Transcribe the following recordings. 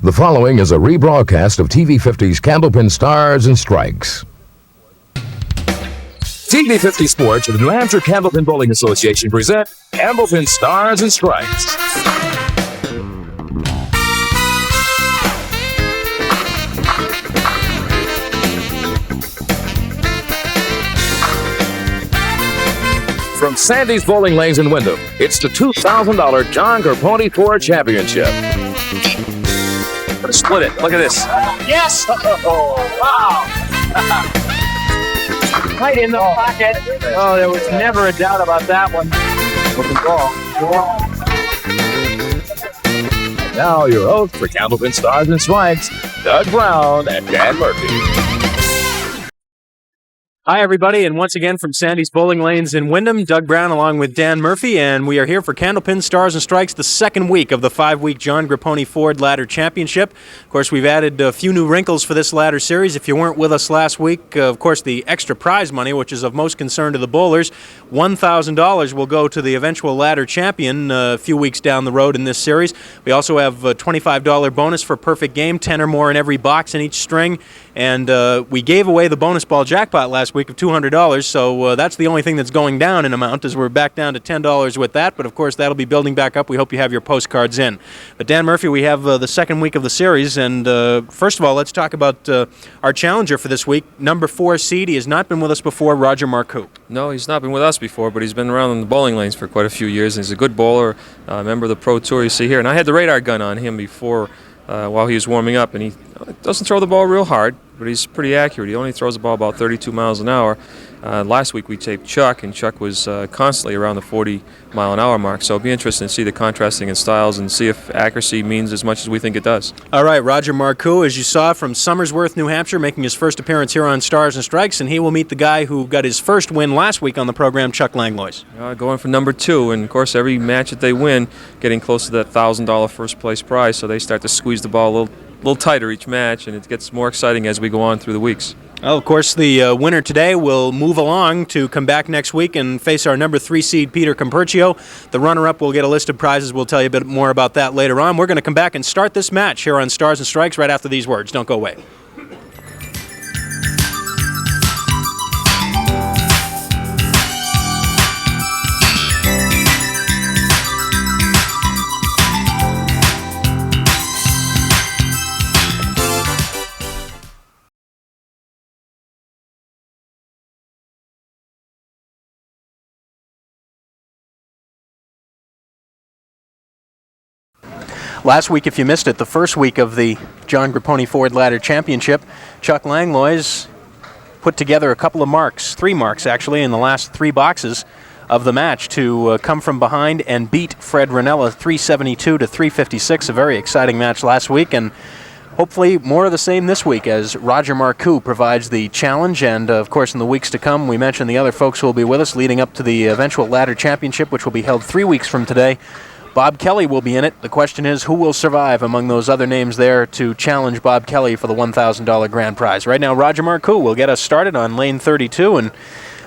The following is a rebroadcast of TV50's Candlepin Stars and Strikes. TV50 Sports and the New Hampshire Candlepin Bowling Association present Candlepin Stars and Strikes. From Sandy's Bowling Lanes in Windham, it's the $2,000 John Carponi Ford Championship. Split it. Look at this. Yes! Oh, wow! Right in the pocket. Oh, there was never a doubt about that one. And now your hosts for Candlepin Stars and Strikes, Doug Brown and Dan Murphy. Hi, everybody, and once again from Sandy's Bowling Lanes in Windham, Doug Brown along with Dan Murphy, and we are here for Candlepin Stars and Strikes, the second week of the 5-week John Carponi Ford Ladder Championship. Of course, we've added a few new wrinkles for this ladder series. If you weren't with us last week, of course, the extra prize money, which is of most concern to the bowlers, $1,000 will go to the eventual ladder champion a few weeks down the road in this series. We also have a $25 bonus for perfect game, 10 or more in every box in each string, and we gave away the bonus ball jackpot last week of $200, so that's the only thing that's going down in amount, as we're back down to $10 with that, but of course that'll be building back up. We hope you have your postcards in. But Dan Murphy, we have the second week of the series, and first of all, let's talk about our challenger for this week, number 4 seed. He has not been with us before, Roger Marcoux. No, he's not been with us before, but he's been around in the bowling lanes for quite a few years, and he's a good bowler, member of the Pro Tour you see here, and I had the radar gun on him before while he was warming up, and he doesn't throw the ball real hard, but he's pretty accurate. He only throws the ball about 32 miles an hour. Last week we taped Chuck, and Chuck was constantly around the 40-mile-an-hour mark. So it'll be interesting to see the contrasting in styles and see if accuracy means as much as we think it does. All right, Roger Marcoux, as you saw, from Somersworth, New Hampshire, making his first appearance here on Stars and Strikes, and he will meet the guy who got his first win last week on the program, Chuck Langlois. Going for number 2, and of course every match that they win, getting close to that $1,000 first place prize, so they start to squeeze the ball a little tighter each match, and it gets more exciting as we go on through the weeks. Well, of course, the winner today will move along to come back next week and face our number 3 seed, Peter Compercio. The runner-up will get a list of prizes. We'll tell you a bit more about that later on. We're going to come back and start this match here on Stars and Strikes right after these words. Don't go away. Last week, if you missed it, the first week of the John Carponi Ford Ladder Championship, Chuck Langlois put together a couple of marks, 3 marks actually, in the last 3 boxes of the match to come from behind and beat Fred Ranella 372 to 356. A very exciting match last week, and hopefully more of the same this week as Roger Marcoux provides the challenge. And of course, in the weeks to come, we mentioned the other folks who will be with us leading up to the eventual Ladder Championship, which will be held 3 weeks from today. Bob Kelly will be in it. The question is, who will survive among those other names there to challenge Bob Kelly for the $1,000 grand prize? Right now, Roger Marcoux will get us started on lane 32, and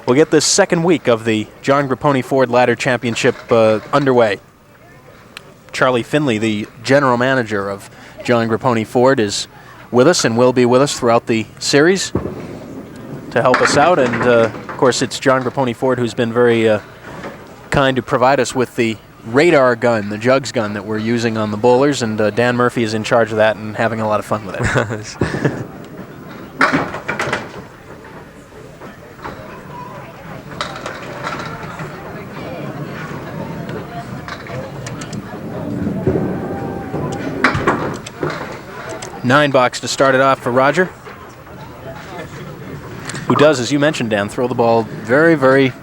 we'll get this second week of the John Carponi Ford Ladder Championship underway. Charlie Finley, the general manager of John Carponi Ford, is with us and will be with us throughout the series to help us out. And, of course, it's John Carponi Ford who's been very kind to provide us with the radar gun, the jugs gun that we're using on the bowlers, and Dan Murphy is in charge of that and having a lot of fun with it. Nine box to start it off for Roger, who does, as you mentioned, Dan, throw the ball very, very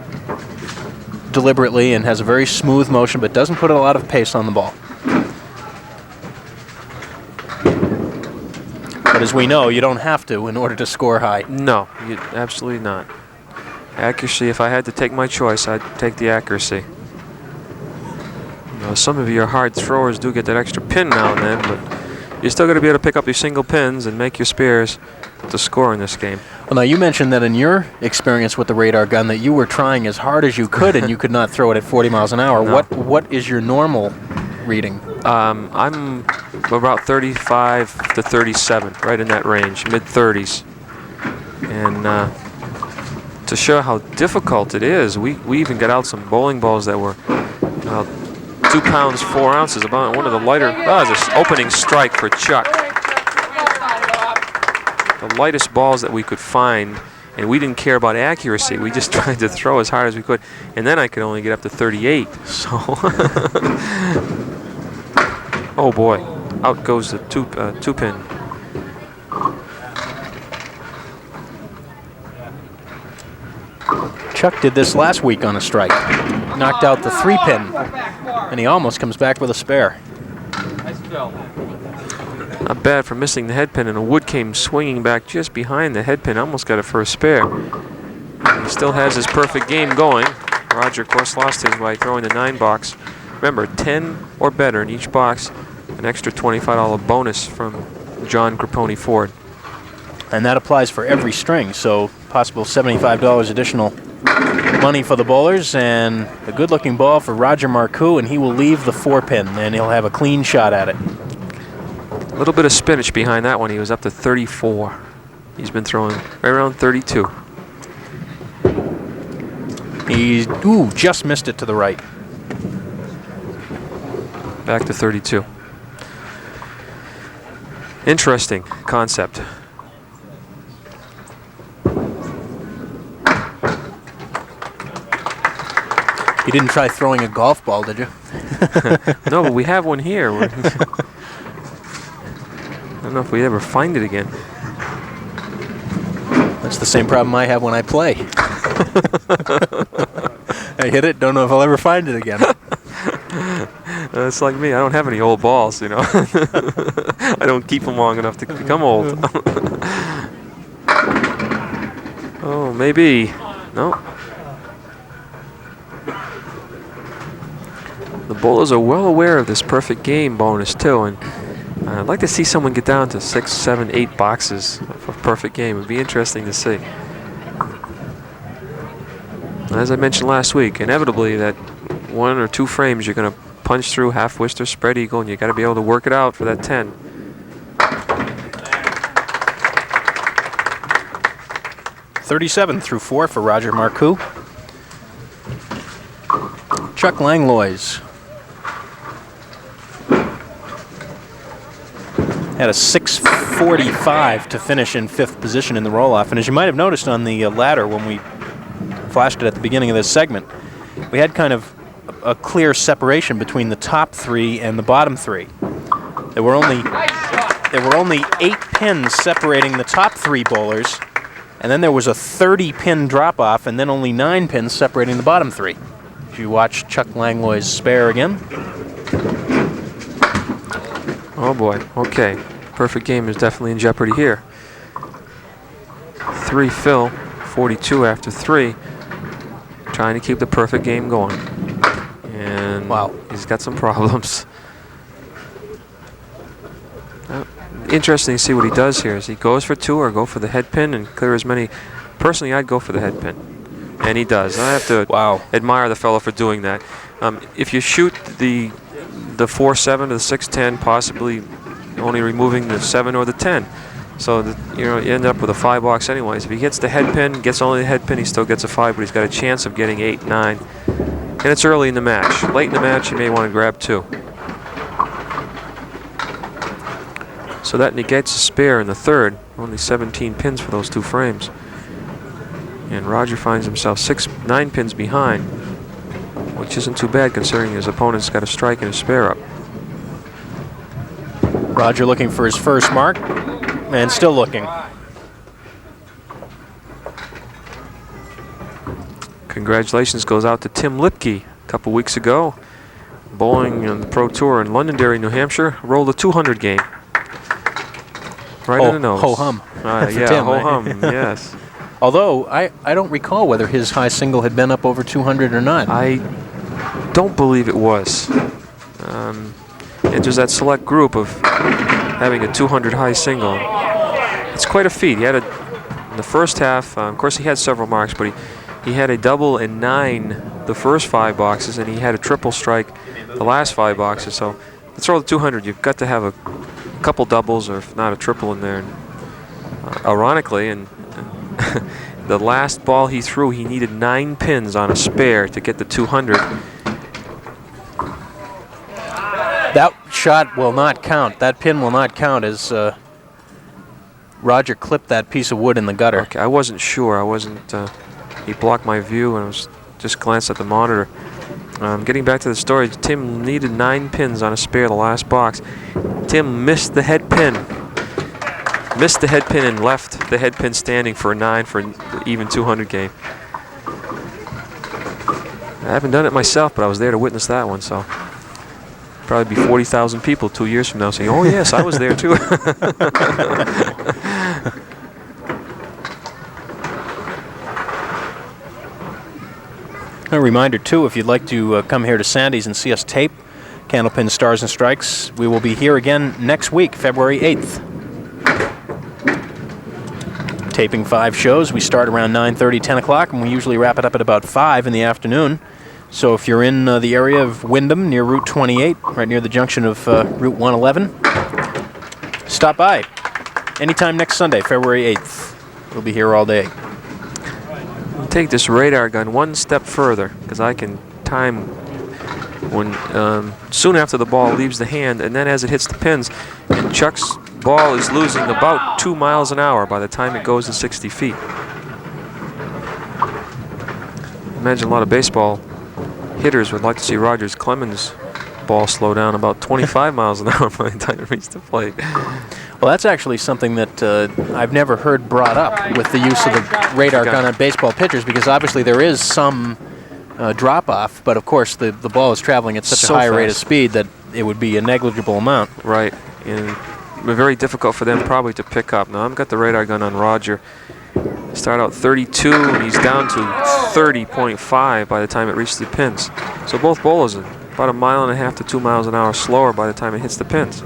deliberately and has a very smooth motion, but doesn't put a lot of pace on the ball. But as we know, you don't have to in order to score high. No, absolutely not. Accuracy, if I had to take my choice, I'd take the accuracy. You know, some of your hard throwers do get that extra pin now and then, but you still got to be able to pick up your single pins and make your spares to score in this game. Well, now you mentioned that in your experience with the radar gun that you were trying as hard as you could and you could not throw it at 40 miles an hour. No. What is your normal reading? I'm about 35 to 37, right in that range, mid-30s. And to show how difficult it is, we even got out some bowling balls that were 2 pounds 4 ounces, about one of the lighter. Oh, this opening strike for Chuck. The lightest balls that we could find, and we didn't care about accuracy. We just tried to throw as hard as we could, and then I could only get up to 38. So, oh boy, out goes the two pin. Chuck did this last week on a strike. Knocked out the 3-pin, and he almost comes back with a spare. Not bad for missing the head pin, and the wood came swinging back just behind the head pin. Almost got it for a spare. He still has his perfect game going. Roger, of course, lost his by throwing the 9 box. Remember, 10 or better in each box, an extra $25 bonus from John Grapponi Ford. And that applies for every string, so possible $75 additional money for the bowlers, and a good-looking ball for Roger Marcoux, and he will leave the 4-pin, and he'll have a clean shot at it. A little bit of spinach behind that one. He was up to 34. He's been throwing right around 32. He just missed it to the right. Back to 32. Interesting concept. You didn't try throwing a golf ball, did you? No, but we have one here. I don't know if we ever find it again. That's the same problem I have when I play. I hit it, don't know if I'll ever find it again. It's like me. I don't have any old balls, you know. I don't keep them long enough to become old. Oh, maybe. No. The bowlers are well aware of this perfect game bonus, too, and I'd like to see someone get down to 6, 7, 8 boxes of a perfect game. It would be interesting to see. As I mentioned last week, inevitably that 1 or 2 frames you're going to punch through half whist or spread eagle, and you got to be able to work it out for that 10. $37 through 4 for Roger Marcoux. Chuck Langlois had a 6:45 to finish in 5th position in the roll-off. And as you might have noticed on the ladder when we flashed it at the beginning of this segment, we had kind of a clear separation between the top 3 and the bottom 3. There were only 8 pins separating the top 3 bowlers, and then there was a 30-pin drop-off, and then only 9 pins separating the bottom 3. Did you watch Chuck Langlois' spare again? Oh boy, okay. Perfect game is definitely in jeopardy here. 3 fill, 42 after 3. Trying to keep the perfect game going. And wow, he's got some problems. Interesting to see what he does here. Is he goes for 2 or go for the head pin and clear as many? Personally, I'd go for the head pin. And he does. I have to admire the fellow for doing that. If you shoot the 4-7 to the 6-10, possibly only removing the 7 or the 10. So you end up with a 5 box anyways. If he gets the head pin, gets only the head pin, he still gets a 5, but he's got a chance of getting 8, 9. And it's early in the match. Late in the match, you may want to grab 2. So that negates a spare in the 3rd. Only 17 pins for those 2 frames. And Roger finds himself 9 pins behind, which isn't too bad considering his opponent's got a strike and a spare up. Roger looking for his first mark, and still looking. Congratulations goes out to Tim Lipke a couple weeks ago. Bowling on the Pro Tour in Londonderry, New Hampshire. Rolled a 200 game. Right in the nose. Ho-hum. Yeah, Tim, ho-hum, yes. Although, I don't recall whether his high single had been up over 200 or not. I don't believe it was. It was that select group of having a 200 high single. It's quite a feat. He had in the first half, of course he had several marks, but he had a double in 9 the first 5 boxes, and he had a triple strike the last 5 boxes. So to throw the 200, you've got to have a couple doubles, or if not a triple in there. And, ironically, and the last ball he threw, he needed 9 pins on a spare to get the 200. That shot will not count. That pin will not count as Roger clipped that piece of wood in the gutter. Okay, I wasn't sure. I wasn't. He blocked my view, and I was just glanced at the monitor. Getting back to the story, Tim needed 9 pins on a spare the last box. Tim missed the head pin. Missed the head pin and left the head pin standing for a 9 for an even 200 game. I haven't done it myself, but I was there to witness that one, so probably be 40,000 people 2 years from now saying, "Oh yes, I was there too." A reminder, too, if you'd like to come here to Sandy's and see us tape Candlepin Stars and Strikes, we will be here again next week, February 8th. Taping 5 shows. We start around 9:30, 10 o'clock, and we usually wrap it up at about 5 in the afternoon. So if you're in the area of Windham, near Route 28, right near the junction of Route 111, stop by. Anytime next Sunday, February 8th. We'll be here all day. Take this radar gun one step further, because I can time when soon after the ball leaves the hand, and then as it hits the pins. And Chuck's ball is losing about 2 miles an hour by the time it goes to 60 feet. Imagine a lot of baseball hitters would like to see Rogers Clemens' ball slow down about 25 miles an hour by the time it reaches the plate. Well, that's actually something that I've never heard brought up with the use of the radar gun on baseball pitchers, because obviously there is some drop-off, but of course the ball is traveling at such a high rate of speed that it would be a negligible amount. Right, and very difficult for them probably to pick up. Now I've got the radar gun on Roger. Start out 32, and he's down to 30.5 by the time it reaches the pins. So both bowlers are about 1.5 miles to 2 miles an hour slower by the time it hits the pins.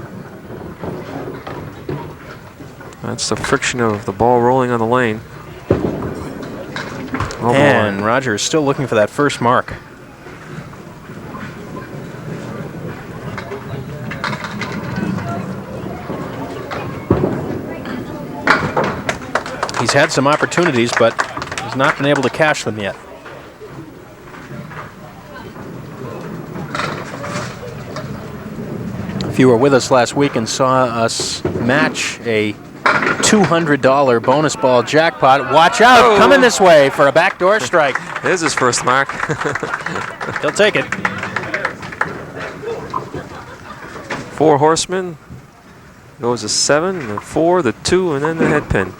That's the friction of the ball rolling on the lane. Oh, and boy. Roger is still looking for that first mark. He's had some opportunities, but he's not been able to cash them yet. If you were with us last week and saw us match a $200 bonus ball jackpot, watch out, coming this way for a backdoor strike. There's his first mark. He'll take it. 4 horsemen. Goes a 7, the 4, the 2, and then the head pin.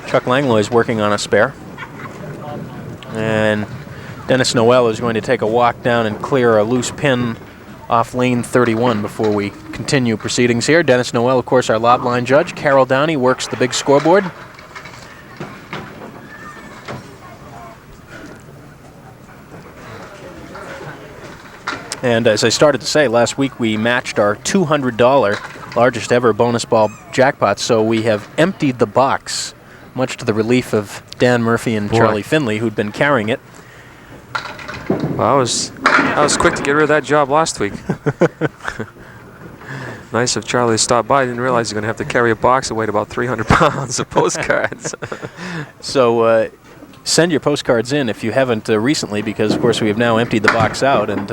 Chuck Langlois is working on a spare. And Dennis Noel is going to take a walk down and clear a loose pin off lane 31 before we continue proceedings here. Dennis Noel, of course, our lob line judge. Carol Downey works the big scoreboard. And as I started to say, last week we matched our $200 largest ever bonus ball jackpot, so we have emptied the box, much to the relief of Dan Murphy and Charlie Finley, who'd been carrying it. Well, I was quick to get rid of that job last week. Nice of Charlie to stop by. I didn't realize he's going to have to carry a box that weighed about 300 pounds of postcards. So send your postcards in if you haven't recently, because, of course, we have now emptied the box out, and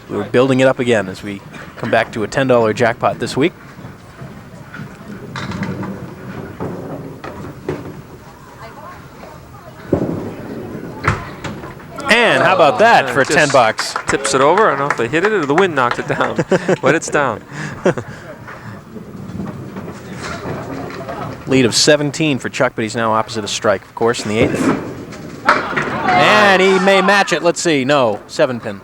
we're building it up again as we come back to a $10 jackpot this week. And how about that for 10 bucks? Tips it over. I don't know if they hit it or the wind knocked it down, but it's down. Lead of 17 for Chuck, but he's now opposite a strike, of course, in the 8th. And he may match it. Let's see. No, 7 pin.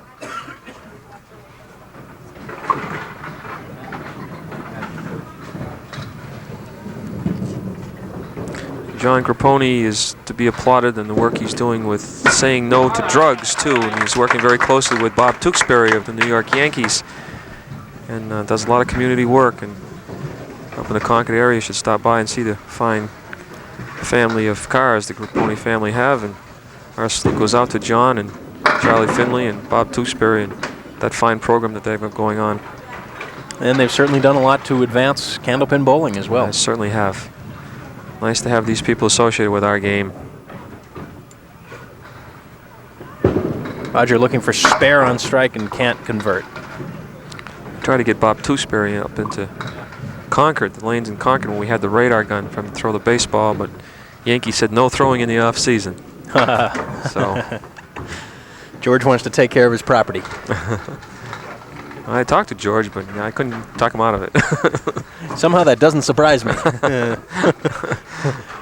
John Grapponi is to be applauded in the work he's doing with saying no to drugs, too. And he's working very closely with Bob Tewksbury of the New York Yankees, and does a lot of community work. And up in the Concord area, you should stop by and see the fine family of cars the Grapponi family have, and our salute goes out to John and Charlie Finley and Bob Tewksbury and that fine program that they've got going on. And they've certainly done a lot to advance Candlepin bowling as well. They certainly have. Nice to have these people associated with our game. Roger looking for spare on strike and can't convert. Try to get Bob Tewksbury up into Concord, the lanes in Concord, when we had the radar gun for him to throw the baseball, but Yankee said no throwing in the off season. So George wants to take care of his property. I talked to George, but I couldn't talk him out of it. Somehow that doesn't surprise me.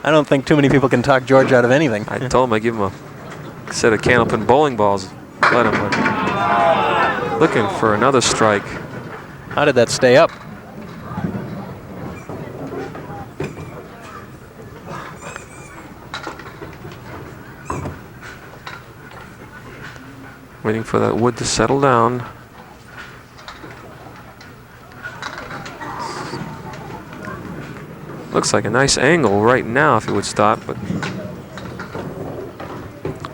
I don't think too many people can talk George out of anything. I told him I'd give him a set of Candlepin bowling balls. Let him. But looking for another strike. How did that stay up? Waiting for that wood to settle down. Looks like a nice angle right now if it would stop, but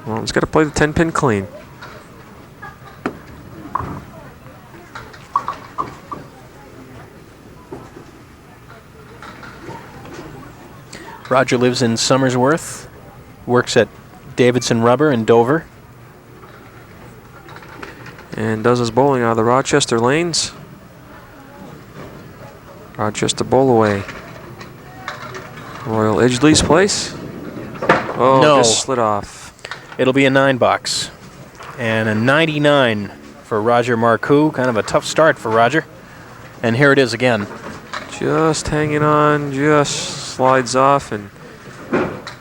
well, it's got to play the 10-pin clean. Roger lives in Somersworth, works at Davidson Rubber in Dover. And does his bowling out of the Rochester lanes. Rochester bowl away. Royal Edgeley's place. Oh, no. Just slid off. It'll be a 9-box. And a 99 for Roger Marcoux. Kind of a tough start for Roger. And here it is again. Just hanging on, just slides off, and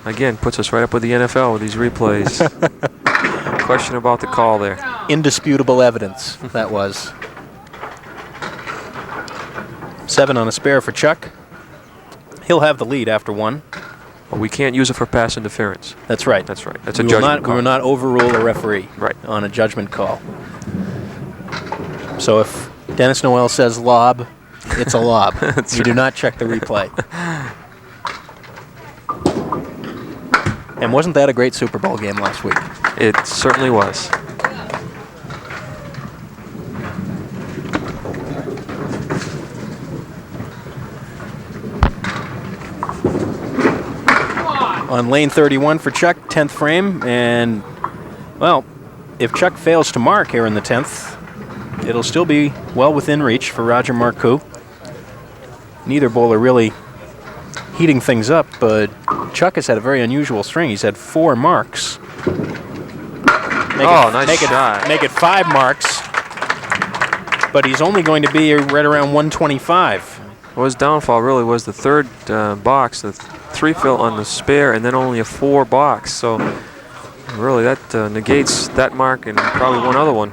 again puts us right up with the NFL with these replays. Question about the call there. Indisputable evidence, that was. 7 on a spare for Chuck. He'll have the lead after 1. But we can't use it for pass interference. That's right. That's right. That's a judgment call. We will not overrule a referee right on a judgment call. So if Dennis Noel says lob, it's a lob. You do not check the replay. And wasn't that a great Super Bowl game last week? It certainly was. On lane 31 for Chuck, 10th frame, and, well, if Chuck fails to mark here in the 10th, it'll still be well within reach for Roger Marcoux. Neither bowler really heating things up, but Chuck has had a very unusual string. He's had 4 marks. Nice shot. Make it 5 marks, but he's only going to be right around 125. Well, his downfall really was the third box, the 3-fill on the spare, and then only a 4 box. So really that negates that mark and probably one other one.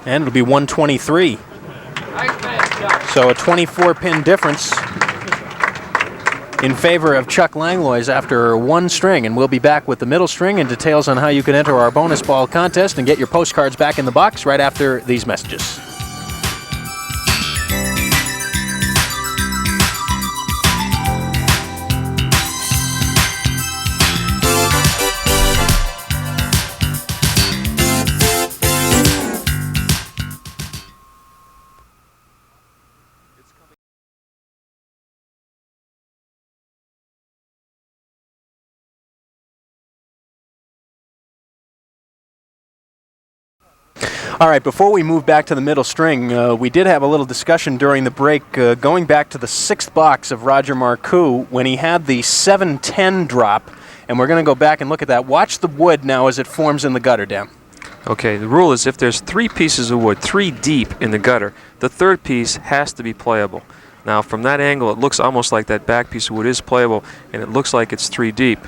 And it'll be 123. So a 24-pin difference in favor of Chuck Langlois after 1 string. And we'll be back with the middle string and details on how you can enter our bonus ball contest and get your postcards back in the box right after these messages. All right, before we move back to the middle string, we did have a little discussion during the break going back to the 6th box of Roger Marcoux when he had the 7-10 drop, and we're going to go back and look at that. Watch the wood now as it forms in the gutter, Dan. Okay, the rule is if there's 3 pieces of wood, 3 deep in the gutter, the 3rd piece has to be playable. Now, from that angle, it looks almost like that back piece of wood is playable, and it looks like it's 3 deep.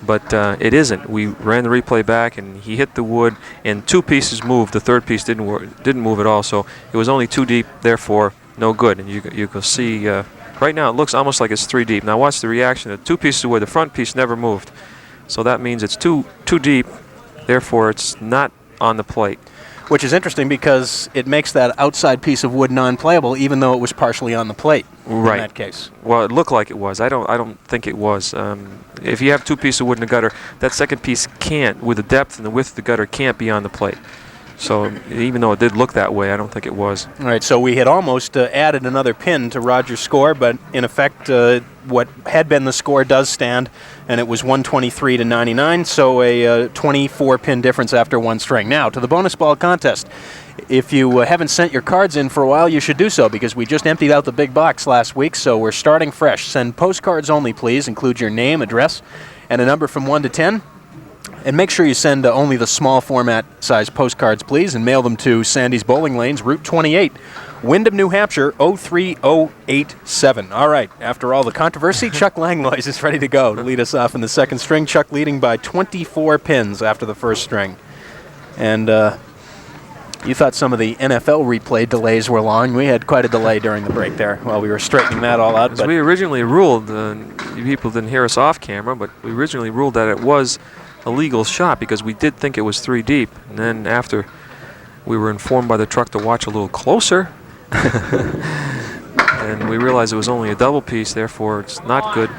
But it isn't. We ran the replay back, and he hit the wood, and 2 pieces moved. The 3rd piece didn't move at all, so it was only 2 deep, therefore no good. And you can see right now it looks almost like it's 3 deep. Now watch the reaction. The 2 pieces of wood, the front piece never moved, so that means it's too deep. Therefore, it's not on the plate. Which is interesting because it makes that outside piece of wood non-playable, even though it was partially on the plate. Right. In that case. Well, it looked like it was. I don't think it was. If you have 2 pieces of wood in the gutter, that second piece can't, with the depth and the width of the gutter, can't be on the plate. So even though it did look that way, I don't think it was. All right, so we had almost added another pin to Roger's score, but in effect, what had been the score does stand, and it was 123 to 99, so a 24-pin difference after 1 string. Now, to the bonus ball contest. If you haven't sent your cards in for a while, you should do so, because we just emptied out the big box last week, so we're starting fresh. Send postcards only, please. Include your name, address, and a number from 1 to 10. And make sure you send only the small format size postcards, please, and mail them to Sandy's Bowling Lanes, Route 28, Windham, New Hampshire, 03087. All right, after all the controversy, Chuck Langlois is ready to go to lead us off in the second string. Chuck leading by 24 pins after the first string. And you thought some of the NFL replay delays were long. We had quite a delay during the break there while we were straightening that all out. But we originally ruled, you people didn't hear us off camera, but we originally ruled that it was a legal shot because we did think it was 3 deep. And then after we were informed by the truck to watch a little closer, and we realized it was only a double piece, therefore it's not good.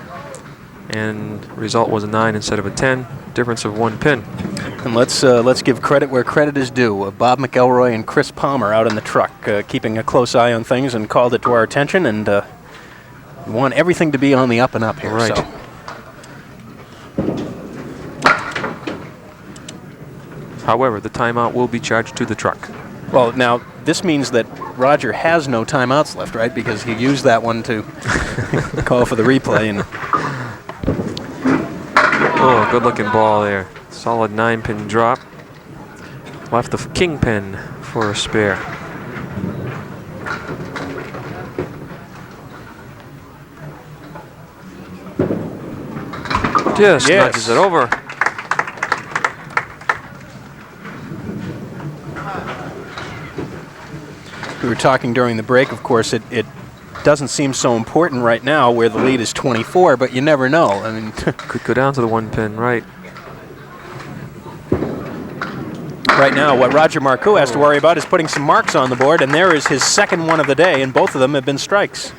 And the result was a 9 instead of a 10, difference of 1 pin. And let's give credit where credit is due. Bob McElroy and Chris Palmer out in the truck, keeping a close eye on things, and called it to our attention. And we want everything to be on the up and up here. Right. So. However, the timeout will be charged to the truck. Well, now, this means that Roger has no timeouts left, right? Because he used that one to call for the replay. And oh, good-looking ball there. Solid 9-pin drop. Left the kingpin for a spare. Just nudges it over. We were talking during the break, of course, it doesn't seem so important right now where the lead is 24, but you never know. I mean, could go down to the 1 pin, right. Right now, what Roger Marcoux has to worry about is putting some marks on the board, and there is his second one of the day, and both of them have been strikes.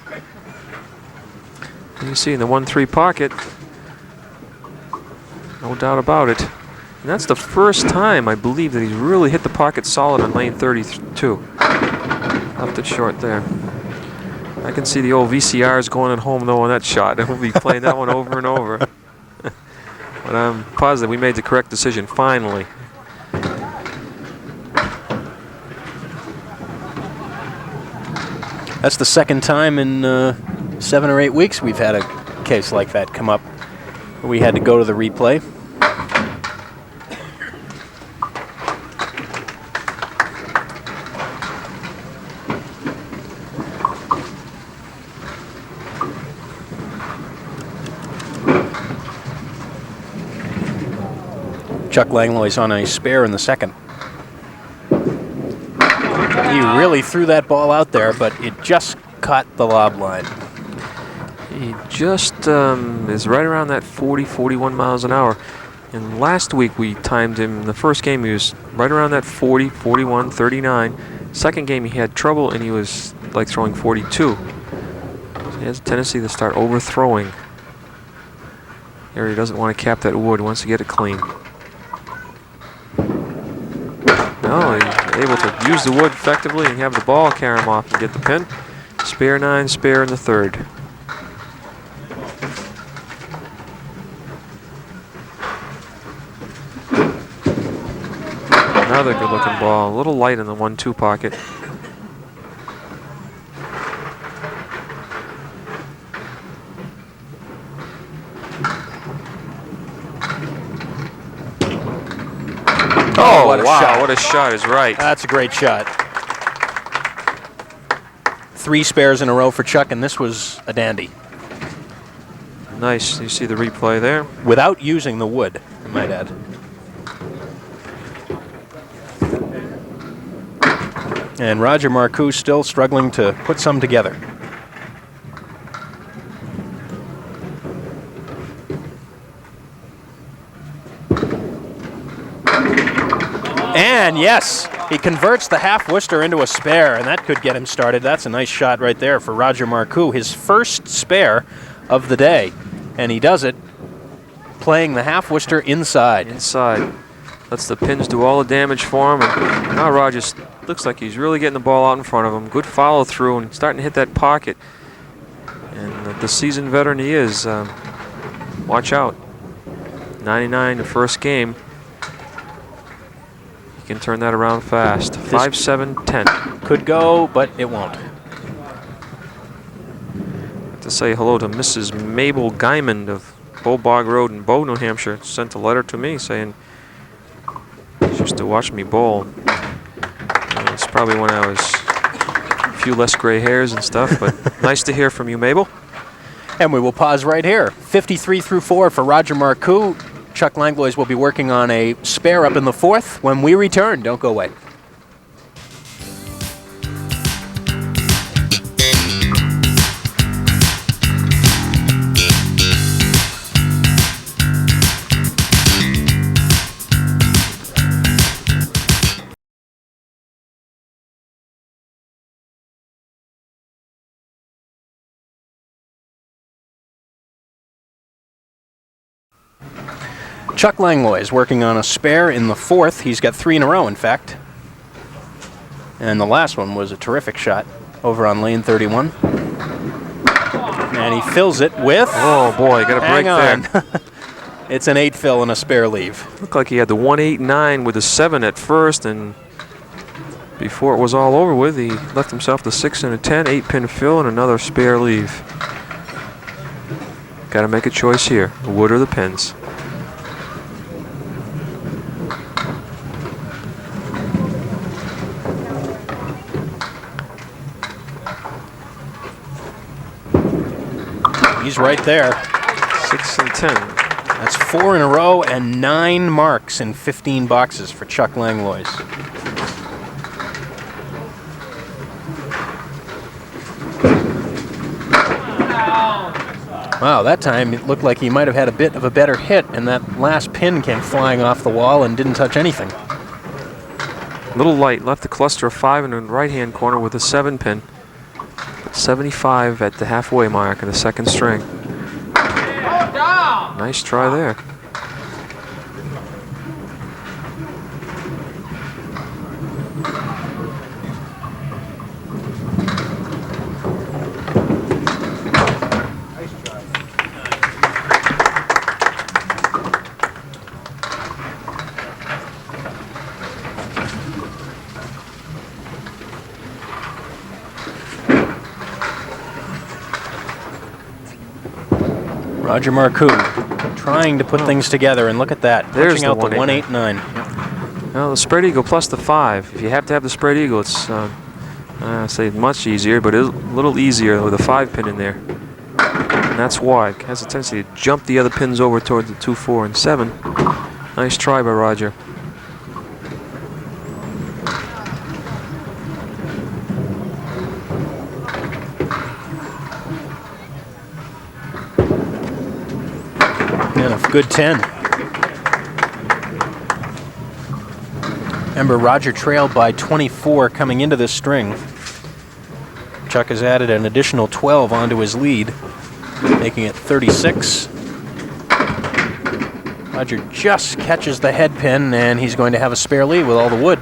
You see in the 1-3 pocket, no doubt about it. And that's the first time, I believe, that he's really hit the pocket solid on lane 32. Left it short there. I can see the old VCRs going at home, though, on that shot. And we'll be playing that one over and over. But I'm positive we made the correct decision, finally. That's the second time in 7 or 8 weeks we've had a case like that come up. We had to go to the replay. Chuck Langlois on a spare in the second. He really threw that ball out there, but it just caught the lob line. He just is right around that 40, 41 miles an hour. And last week we timed him. In the first game he was right around that 40, 41, 39. Second game he had trouble and he was like throwing 42. So he has a tendency to start overthrowing. Here he doesn't want to cap that wood, wants to get it clean. No, he's able to use the wood effectively and have the ball carry him off and get the pin. Spare 9, spare in the third. Another good-looking ball. A little light in the 1-2 pocket. Oh, what a wow, shot. what a shot is right. That's a great shot. 3 spares in a row for Chuck, and this was a dandy. Nice. You see the replay there. Without using the wood, I might add. And Roger Marcoux still struggling to put some together. And yes, He converts the half Worcester into a spare, and that could get him started. That's a nice shot right there for Roger Marcoux, his first spare of the day. And he does it playing the half Worcester inside. Inside. Lets the pins do all the damage for him. And now Rogers looks like he's really getting the ball out in front of him. Good follow through and starting to hit that pocket. And the seasoned veteran he is, watch out. 99 the first game. He can turn that around fast. 5-7-10. Could go, but it won't. To say hello to Mrs. Mabel Guyman of Bullbog Road in Bow, New Hampshire. Sent a letter to me saying she used to watch me bowl. It's probably when I was a few less gray hairs and stuff, but nice to hear from you, Mabel. And we will pause right here. 53-4 for Roger Marcoux. Chuck Langlois will be working on a spare up in the fourth. When we return, don't go away. Chuck Langlois is working on a spare in the fourth. He's got 3 in a row, in fact. And the last one was a terrific shot over on lane 31. And he fills it with... Oh, boy, got a break there. It's an 8 fill and a spare leave. Looked like he had the 1-8-9 with the 7 at first, and before it was all over with, he left himself the 6 and a 10, 8-pin fill, and another spare leave. Got to make a choice here. The wood or the pins. He's right there. 6 and 10. That's 4 in a row and 9 marks in 15 boxes for Chuck Langlois. Wow, that time it looked like he might have had a bit of a better hit, and that last pin came flying off the wall and didn't touch anything. Little light, left the cluster of 5 in the right-hand corner with a 7 pin. 75 at the halfway mark in the second string. Nice try there. Roger Marcoux trying to put things together, and look at that. There's punching out the 1-8-9. 1-8-9. Well, the spread eagle plus the 5. If you have to have the spread eagle, it's say much easier, but it's a little easier with a 5 pin in there. And that's why it has a tendency to jump the other pins over towards the 2, 4, and 7. Nice try by Roger. And a good 10. Remember, Roger trailed by 24 coming into this string. Chuck has added an additional 12 onto his lead, making it 36. Roger just catches the head pin, and he's going to have a spare lead with all the wood.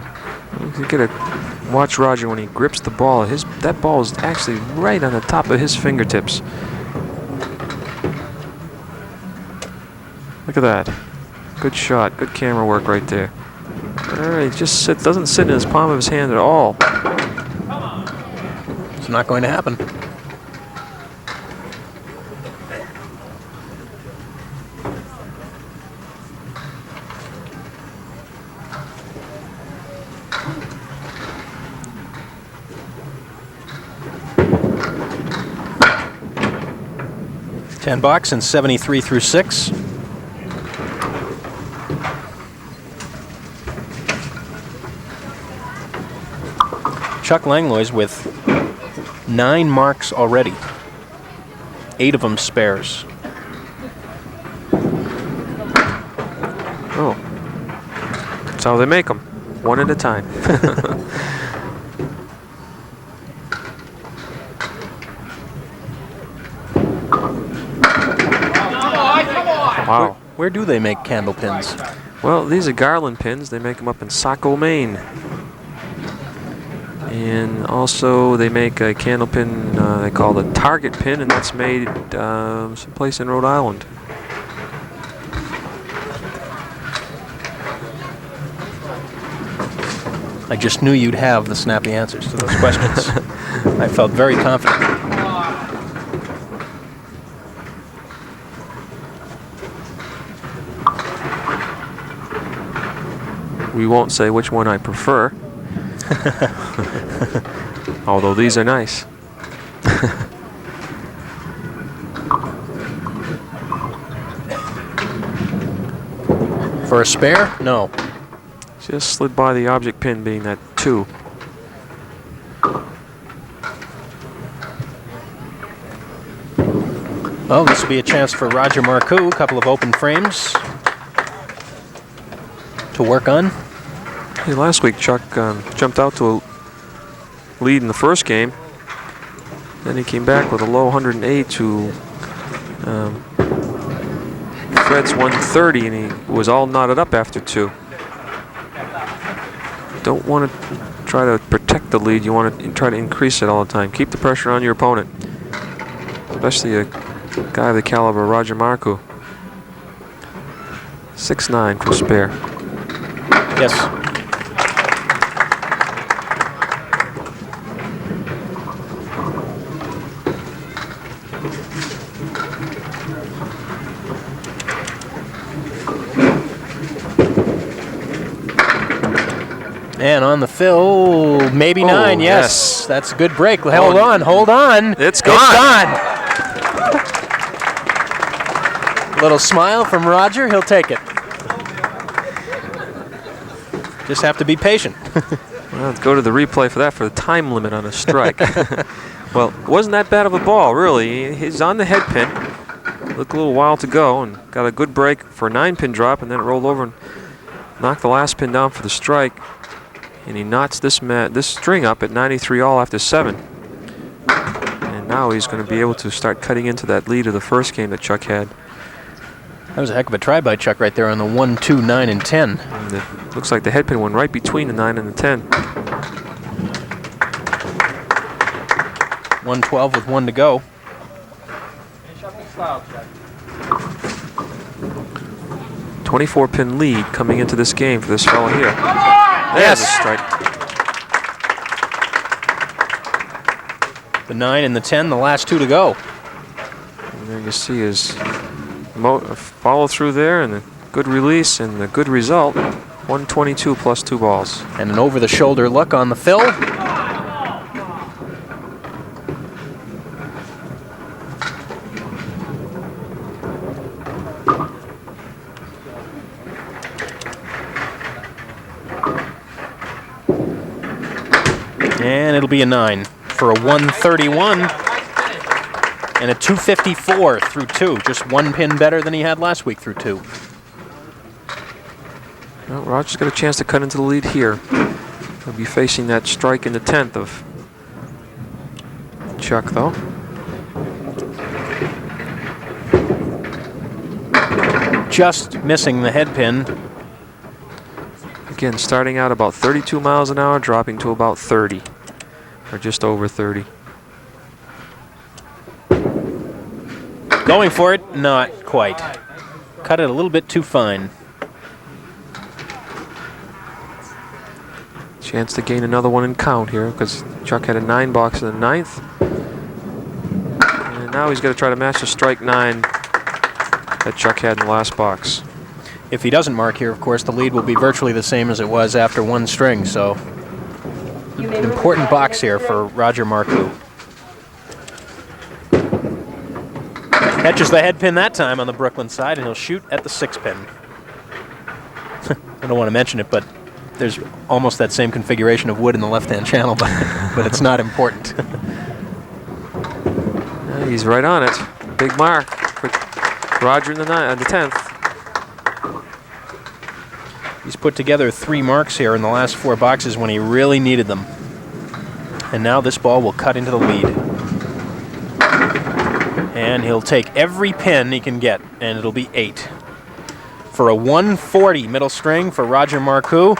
You gotta watch Roger when he grips the ball. That ball is actually right on the top of his fingertips. Look at that. Good shot. Good camera work right there. All right, just doesn't sit in his palm of his hand at all. It's not going to happen. $10 and 73 through 6. Chuck Langlois with 9 marks already. 8 of them spares. Oh, that's how they make them. one at a time. Wow. Where do they make candle pins? Well, these are garland pins. They make them up in Saco, Maine. And also they make a candle pin they call the target pin, and that's made someplace in Rhode Island. I just knew you'd have the snappy answers to those questions. I felt very confident. We won't say which one I prefer. Although these are nice. For a spare? No. Just slid by the object pin being that 2. Well, this will be a chance for Roger Marcoux. A couple of open frames to work on. Hey, last week Chuck jumped out to a lead in the first game. Then he came back with a low 108 to Fred's 130, and he was all knotted up after 2. Don't want to try to protect the lead. You want to try to increase it all the time. Keep the pressure on your opponent, especially a guy of the caliber of Roger Marcoux. 6-9 for spare. Yes. And on the fill, maybe 9, yes. That's a good break. Hold on, hold on. It's gone. It's gone. Little smile from Roger, he'll take it. Just have to be patient. Well, let's go to the replay for that, for the time limit on a strike. Well, it wasn't that bad of a ball, really. He's on the head pin. Looked a little while to go, and got a good break for a 9-pin drop, and then it rolled over and knocked the last pin down for the strike. And he knots this string up at 93 all after 7. And now he's going to be able to start cutting into that lead of the first game that Chuck had. That was a heck of a try by Chuck right there on the 1, 2, 9, and 10. And it looks like the head pin went right between the 9 and the 10. 112 with 1 to go. 24-pin lead coming into this game for this fellow here. There's a strike. The 9 and the 10, the last 2 to go. And there you see his follow through there, and a good release, and a good result. 122 plus 2 balls. And an over-the-shoulder look on the fill. And it'll be a 9 for a 131 and a 254 through 2. Just 1 pin better than he had last week through 2. Well, Roger's got a chance to cut into the lead here. He'll be facing that strike in the 10th of Chuck, though. Just missing the head pin. Again, starting out about 32 miles an hour, dropping to about 30, or just over 30. Going for it, not quite. Cut it a little bit too fine. Chance to gain another one in count here, because Chuck had a 9 box in the 9th. And now he's got to try to match the strike 9 that Chuck had in the last box. If he doesn't mark here, of course, the lead will be virtually the same as it was after 1 string, so an important box here for Roger Marcoux. Catches the head pin that time on the Brooklyn side, and he'll shoot at the 6 pin. I don't want to mention it, but there's almost that same configuration of wood in the left-hand channel, but it's not important. He's right on it. Big mark for Roger in the 10th. He's put together 3 marks here in the last 4 boxes when he really needed them. And now this ball will cut into the lead. And he'll take every pin he can get, and it'll be 8. For a 140 middle string for Roger Marcoux,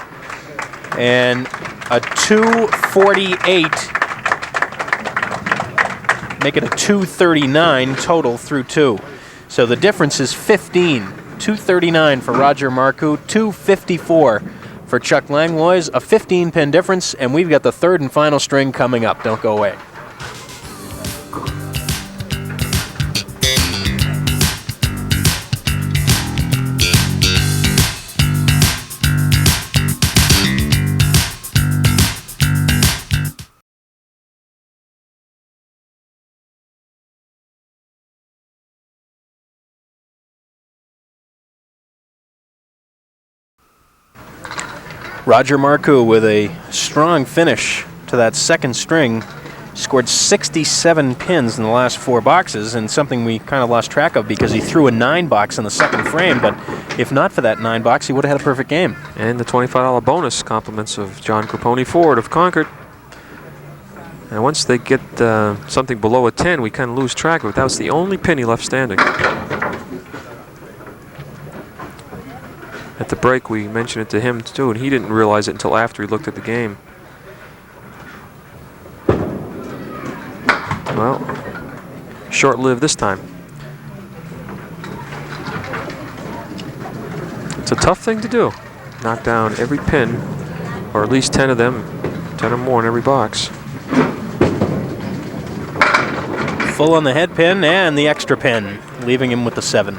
and a 248, make it a 239 total through 2. So the difference is 15. 239 for Roger Marcoux, 254 for Chuck Langlois, a 15-pin difference, and we've got the 3rd and final string coming up. Don't go away. Roger Marcoux with a strong finish to that 2nd string. Scored 67 pins in the last 4 boxes, and something we kind of lost track of because he threw a 9 box in the 2nd frame, but if not for that 9 box, he would have had a perfect game. And the $25 bonus compliments of John Grapponi Ford of Concord. And once they get something below a 10, we kind of lose track of it. That was the only pin he left standing. At the break, we mentioned it to him too, and he didn't realize it until after he looked at the game. Well, short-lived this time. It's a tough thing to do. Knock down every pin, or at least 10 of them, 10 or more in every box. Full on the head pin and the extra pin, leaving him with the 7.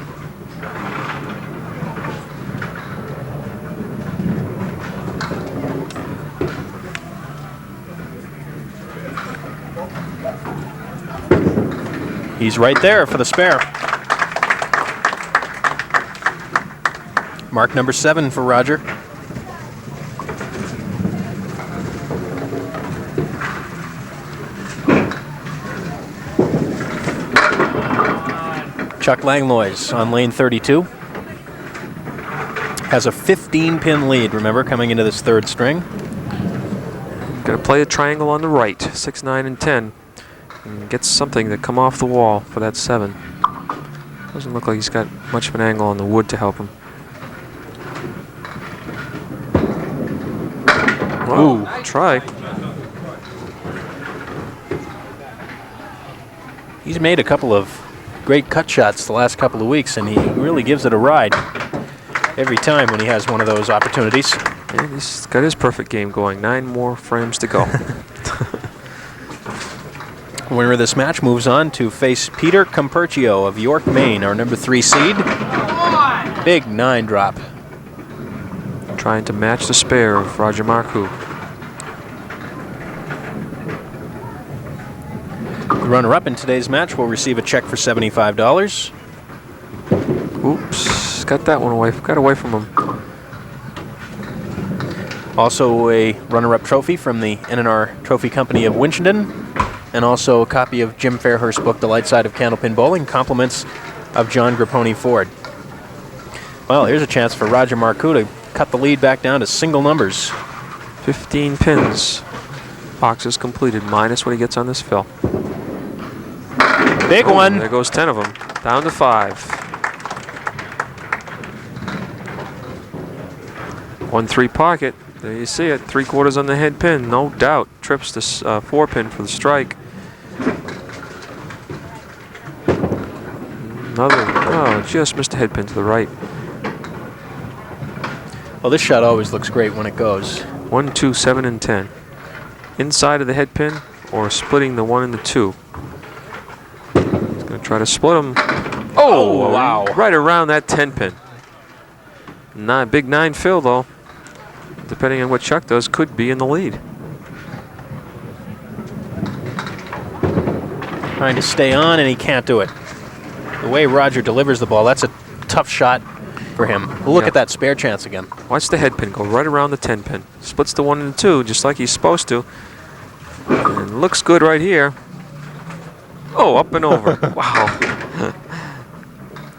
He's right there for the spare. Mark number 7 for Roger. Chuck Langlois on lane 32. Has a 15-pin lead, remember, coming into this 3rd string. Got to play a triangle on the right, 6, 9, and 10. And get something to come off the wall for that 7. Doesn't look like he's got much of an angle on the wood to help him. Ooh, try. He's made a couple of great cut shots the last couple of weeks, and he really gives it a ride every time when he has one of those opportunities. And he's got his perfect game going. 9 more frames to go. Winner of this match moves on to face Peter Compercio of York, Maine, our number 3 seed. Big 9 drop. Trying to match the spare of Roger Marcoux. The runner-up in today's match will receive a check for $75. Oops, got that one away. Got away from him. Also a runner-up trophy from the N&R Trophy Company of Winchendon, and also a copy of Jim Fairhurst's book, The Light Side of Candlepin Bowling, compliments of John Grapponi Ford. Well, here's a chance for Roger Marcoux to cut the lead back down to single numbers. 15 pins. Boxes completed, minus what he gets on this fill. Big one. There goes 10 of them. Down to 5. 1-3 pocket. There you see it. 3/4 on the head pin. No doubt. Trips this 4-pin for the strike. Another. Oh, just missed a head pin to the right. Well, this shot always looks great when it goes. 1, 2, 7, and 10. Inside of the head pin or splitting the 1 and the 2. He's going to try to split them. Oh, wow. Right around that 10 pin. Big 9 fill, though. Depending on what Chuck does, could be in the lead. Trying to stay on, and he can't do it. The way Roger delivers the ball, that's a tough shot for him. Look at that spare chance again. Watch the head pin go right around the 10 pin. Splits the 1 and the 2, just like he's supposed to. And looks good right here. Oh, up and over. Wow.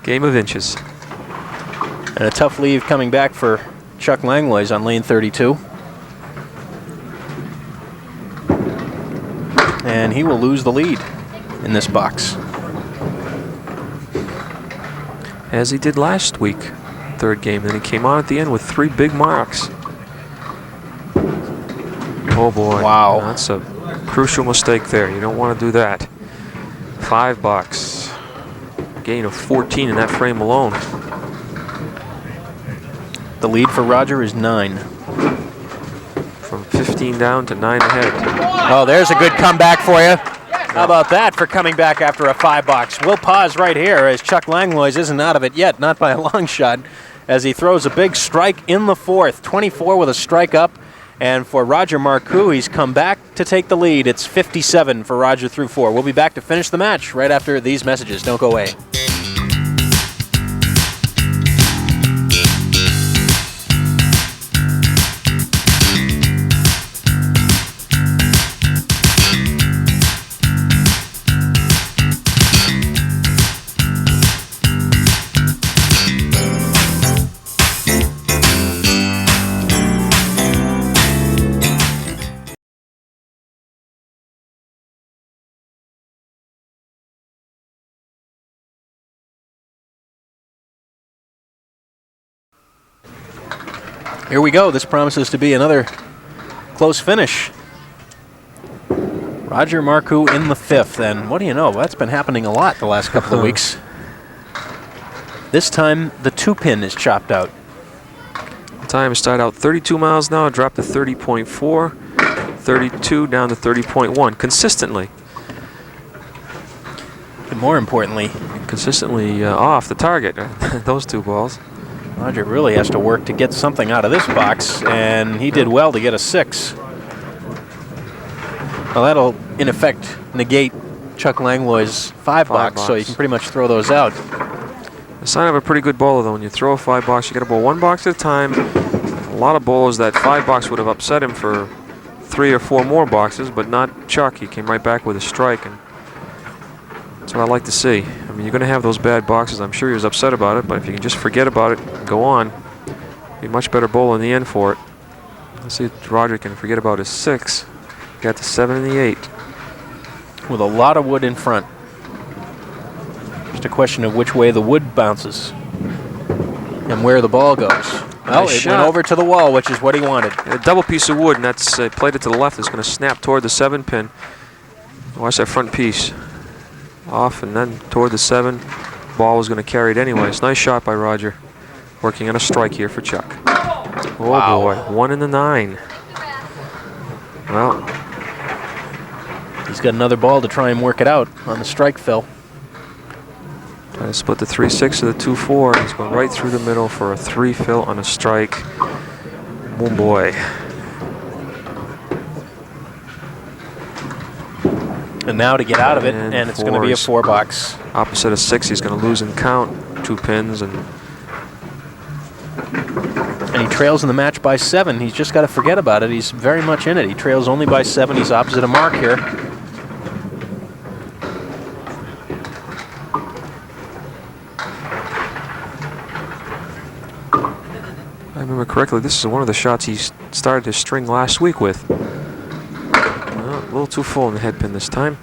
Game of inches. And a tough leave coming back for Chuck Langlois on lane 32. And he will lose the lead in this box. As he did last week, third game. Then he came on at the end with 3 big marks. Oh boy. Wow. That's a crucial mistake there. You don't want to do that. $5. Gain of 14 in that frame alone. The lead for Roger is 9. From 15 down to 9 ahead. Oh, there's a good comeback for you. How about that for coming back after a $5? We'll pause right here as Chuck Langlois isn't out of it yet, not by a long shot, as he throws a big strike in the fourth. 24 with a strike up. And for Roger Marcoux, he's come back to take the lead. It's 57 for Roger through 4. We'll be back to finish the match right after these messages. Don't go away. Here we go. This promises to be another close finish. Roger Marcoux in the 5th, and what do you know? That's been happening a lot the last couple of weeks. This time, the 2-pin is chopped out. The time started out 32 miles an hour, dropped to 30.4, 32 down to 30.1, consistently. And more importantly, consistently off the target, those 2 balls. Roger really has to work to get something out of this box, and he did well to get a 6. Well, that'll, in effect, negate Chuck Langlois' $5, so you can pretty much throw those out. The sign of a pretty good bowler, though, when you throw a $5, you got to bowl 1 box at a time. A lot of bowlers, that $5 would have upset him for 3 or 4 more boxes, but not Chuck. He came right back with a strike, and that's what I like to see. I mean, you're going to have those bad boxes. I'm sure he was upset about it, but if you can just forget about it and go on, be a much better bowler in the end for it. Let's see if Roger can forget about his 6. Got the 7 and the 8. With a lot of wood in front. Just a question of which way the wood bounces and where the ball goes. Well, Nice it shot. went over to the wall, which is what he wanted. A double piece of wood, and that's played it to the left. It's going to snap toward the 7-pin. Watch that front piece. Off and then toward the 7. Ball was going to carry it anyways. Nice shot by Roger. Working on a strike here for Chuck. Oh Wow. boy, 1 and the 9. Well, He's got another ball to try and work it out on the strike fill. trying to split the 3-6 to the 2-4. He's going right through the middle for a 3 fill on a strike. Oh boy. And now to get out of it, and it's going to be a 4 box. Opposite of 6, he's going to lose and count 2 pins, and he trails in the match by 7. He's just got to forget about it. He's very much in it. He trails only by 7. He's opposite of Mark here. I remember correctly, this is one of the shots he started his string last week with. Well, a little too full in the head pin this time.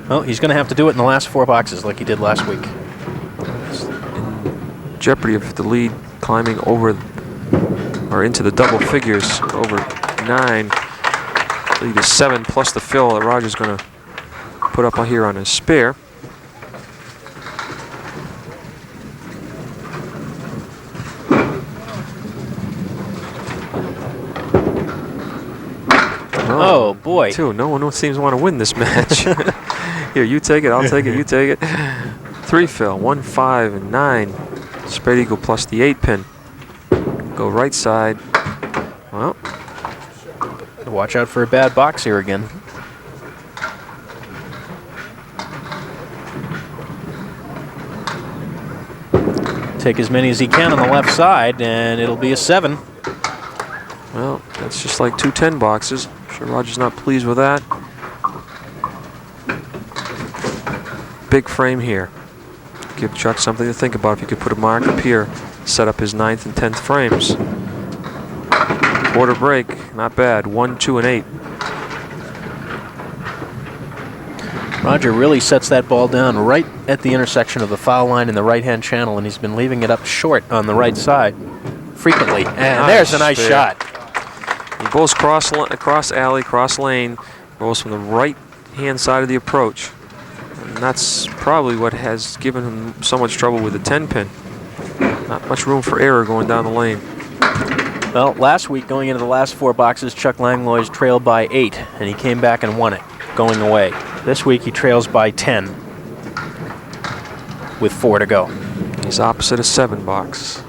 Well, he's going to have to do it in the last 4 boxes like he did last week. In jeopardy of the lead climbing over or into the double figures, over 9. Lead is 7 plus the fill that Roger's going to put up here on his spare. Oh boy. 2. No one seems to want to win this match. Here, you take it, I'll take it, you take it. 3 fill, 1, 5, and 9. Spread eagle plus the 8-pin. Go right side. Well, Watch out for a bad box here again. Take as many as he can on the left side, and it'll be a 7. well, that's just like 2 10 boxes. I'm sure Roger's not pleased with that. Big frame here. Give Chuck something to think about if you could put a mark up here. set up his 9th and 10th frames. Quarter break, not bad. 1, 2, and 8. Roger really sets that ball down right at the intersection of the foul line and the right-hand channel, and he's been leaving it up short on the right side frequently. And there's a nice shot. He bowls cross alley, cross lane, bowls from the right-hand side of the approach. And that's probably what has given him so much trouble with the 10-pin. Not much room for error going down the lane. Well, last week, going into the last 4 boxes, Chuck Langlois trailed by 8, and he came back and won it, going away. This week, he trails by 10 with 4 to go. He's opposite a 7 box.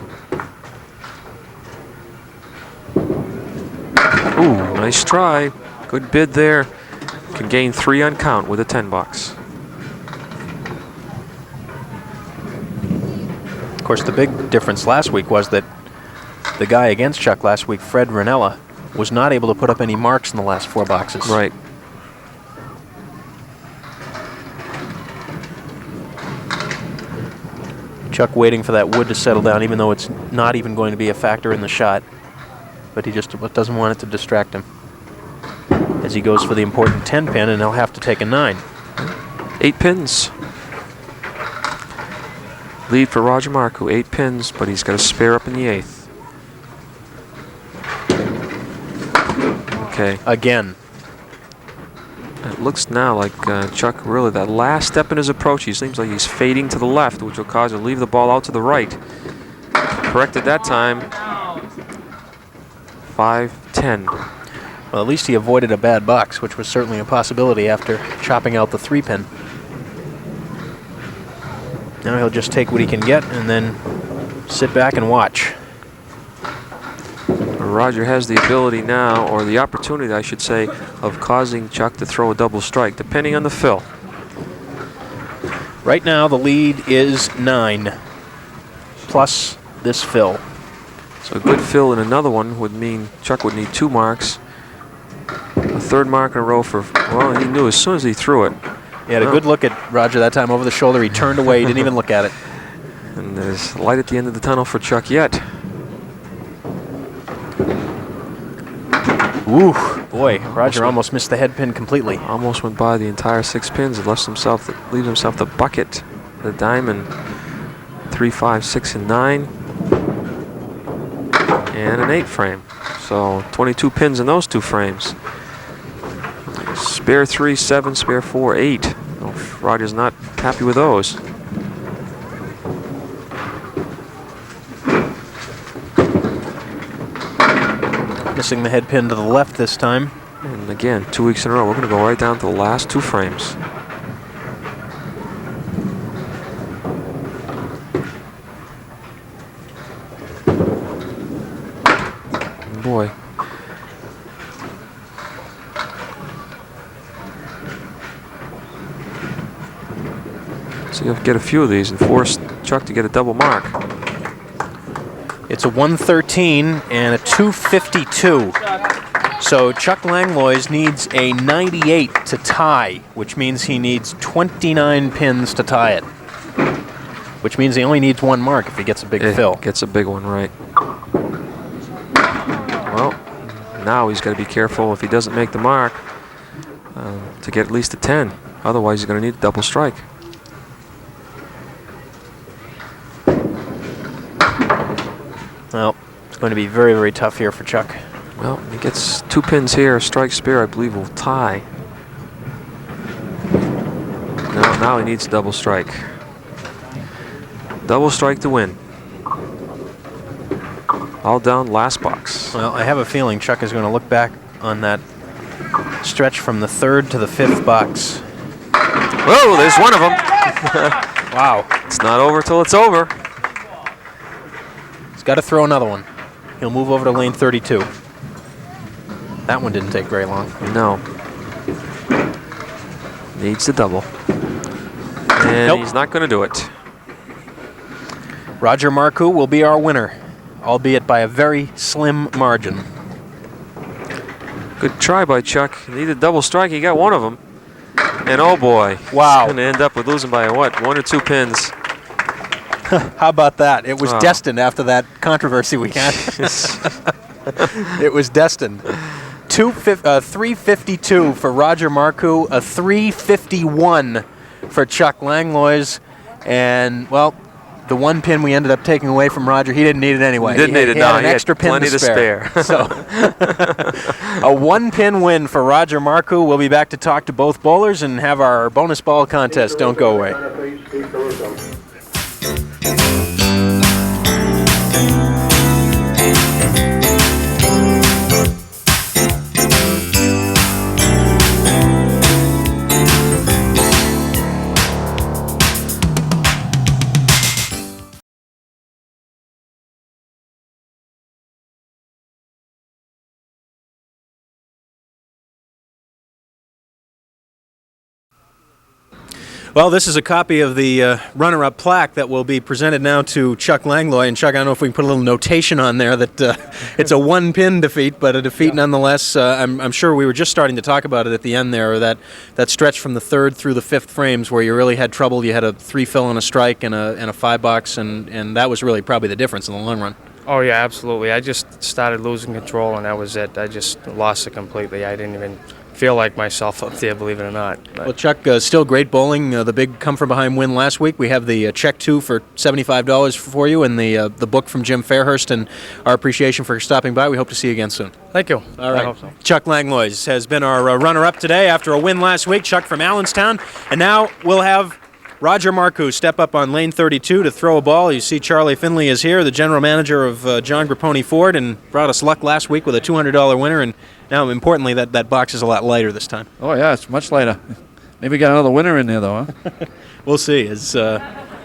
Ooh, nice try. Good bid there. Can gain 3 on count with a 10 box. Of course, the big difference last week was that the guy against Chuck last week, Fred Ranella, was not able to put up any marks in the last 4 boxes. Right. Chuck waiting for that wood to settle down, even though it's not even going to be a factor in the shot. But he just doesn't want it to distract him as he goes for the important 10 pin, and he'll have to take a 9. 8 pins. Lead for Roger Marcoux, 8 pins, but he's got a spare up in the 8th. Okay. Again. It looks now like Chuck really, that last step in his approach, he seems like he's fading to the left, which will cause him to leave the ball out to the right. Corrected that time. 5-10. Well, at least he avoided a bad box, which was certainly a possibility after chopping out the 3-pin. Now he'll just take what he can get and then sit back and watch. Roger has the ability now, or the opportunity, I should say, of causing Chuck to throw a double strike, depending on the fill. Right now, the lead is 9, plus this fill. So a good fill in another one would mean Chuck would need 2 marks. A 3rd mark in a row for, well, he knew as soon as he threw it. He had a good look at Roger that time over the shoulder. He turned away, he didn't even look at it. And there's light at the end of the tunnel for Chuck yet. Ooh, boy, Roger almost missed the head pin completely. Almost went by the entire 6 pins and leaves himself the bucket, the diamond. 3, 5, 6, and 9. And an 8 frame. So 22 pins in those 2 frames. Spare 3, 7, spare 4, 8. Oh, Roger's not happy with those. Missing the head pin to the left this time. And again, 2 weeks in a row, we're going to go right down to the last 2 frames. Boy. So you'll get a few of these and force Chuck to get a double mark. It's a 113 and a 252. So Chuck Langlois needs a 98 to tie, which means he needs 29 pins to tie it. Which means he only needs 1 mark if he gets a big fill. Gets a big one, right. Well, now he's got to be careful if he doesn't make the mark to get at least a 10. Otherwise, he's going to need a double strike. Well, it's going to be very, very tough here for Chuck. Well, he gets 2 pins here. A strike spare, I believe, will tie. Now he needs a double strike. Double strike to win. All down, last box. Well, I have a feeling Chuck is going to look back on that stretch from the 3rd to the 5th box. Whoa, there's one of them. Wow. It's not over till it's over. He's got to throw another one. He'll move over to lane 32. That one didn't take very long. No. Needs the double. And he's not going to do it. Roger Marcoux will be our winner, albeit by a very slim margin. Good try by Chuck. He needed a double strike. He got one of them. And oh boy. Wow. He's going to end up with losing by what? 1 or 2 pins. How about that? It was destined after that controversy we had. It was destined. 352 for Roger Marcoux, a 351 for Chuck Langlois, and, well, the one pin we ended up taking away from Roger, he didn't need it anyway. He had an extra pin to spare. So, a one-pin win for Roger Marcoux. We'll be back to talk to both bowlers and have our bonus ball contest. Don't go away. Well, this is a copy of the runner-up plaque that will be presented now to Chuck Langlois. And Chuck, I don't know if we can put a little notation on there that it's a one-pin defeat, but a defeat nonetheless. I'm sure we were just starting to talk about it at the end there, that stretch from the third through the fifth frames where you really had trouble. You had a 3 fill and a strike and a 5 box, and that was really probably the difference in the long run. Oh, yeah, absolutely. I just started losing control, and that was it. I just lost it completely. I didn't even feel like myself up there, believe it or not. But well, Chuck, still great bowling. The big come-from-behind win last week. We have the check 2 for $75 for you, and the book from Jim Fairhurst, and our appreciation for stopping by. We hope to see you again soon. Thank you. All right. I hope so. Chuck Langlois has been our runner-up today after a win last week. Chuck from Allenstown. And now we'll have Roger Marcoux step up on lane 32 to throw a ball. You see Charlie Finley is here, the general manager of John Grapponi Ford, and brought us luck last week with a $200 winner, and now, importantly, that box is a lot lighter this time. Oh, yeah, it's much lighter. Maybe got another winner in there, though, huh? We'll see as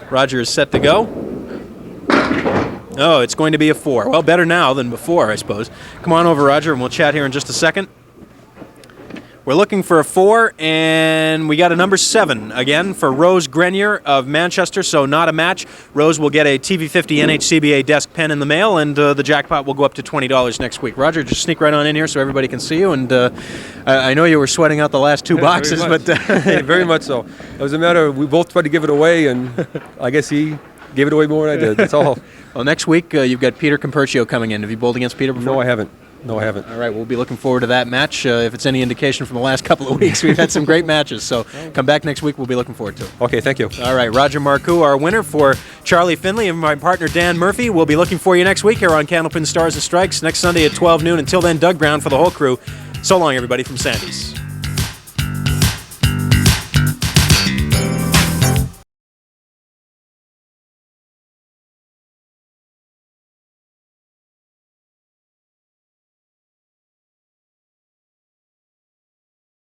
Roger is set to go. Oh, it's going to be a 4. Well, better now than before, I suppose. Come on over, Roger, and we'll chat here in just a second. We're looking for a 4, and we got a number 7 again for Rose Grenier of Manchester, so not a match. Rose will get a TV50 NHCBA desk pen in the mail, and the jackpot will go up to $20 next week. Roger, just sneak right on in here so everybody can see you, and I know you were sweating out the last 2 boxes, but... Very much so. It was a matter of we both tried to give it away, and I guess he gave it away more than I did. That's all. Well, next week you've got Peter Compercio coming in. Have you bowled against Peter before? No, I haven't. No, I haven't. All right, we'll be looking forward to that match. If it's any indication from the last couple of weeks, we've had some great matches. So come back next week. We'll be looking forward to it. Okay, thank you. All right, Roger Marcoux, our winner, for Charlie Finley and my partner Dan Murphy. We'll be looking for you next week here on Candlepin Stars and Strikes, next Sunday at 12 noon. Until then, Doug Brown for the whole crew. So long, everybody, from Sandy's.